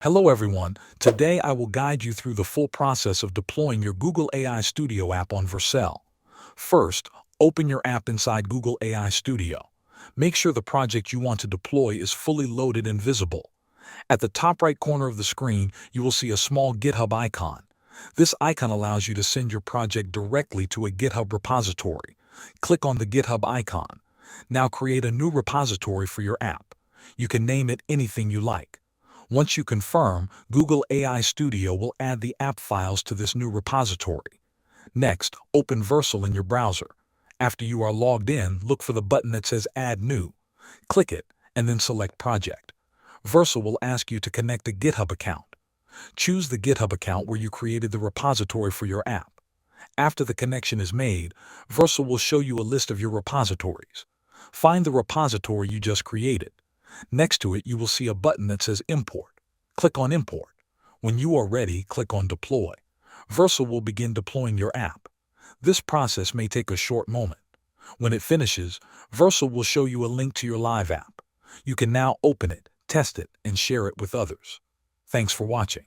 Hello everyone, today I will guide you through the full process of deploying your Google AI Studio app on Vercel. First, open your app inside Google AI Studio. Make sure the project you want to deploy is fully loaded and visible. At the top right corner of the screen, you will see a small GitHub icon. This icon allows you to send your project directly to a GitHub repository. Click on the GitHub icon. Now create a new repository for your app. You can name it anything you like. Once you confirm, Google AI Studio will add the app files to this new repository. Next, open Vercel in your browser. After you are logged in, look for the button that says Add New. Click it, and then select Project. Vercel will ask you to connect a GitHub account. Choose the GitHub account where you created the repository for your app. After the connection is made, Vercel will show you a list of your repositories. Find the repository you just created. Next to it, you will see a button that says Import. Click on Import. When you are ready, click on Deploy. Vercel will begin deploying your app. This process may take a short moment. When it finishes, Vercel will show you a link to your live app. You can now open it, test it, and share it with others. Thanks for watching.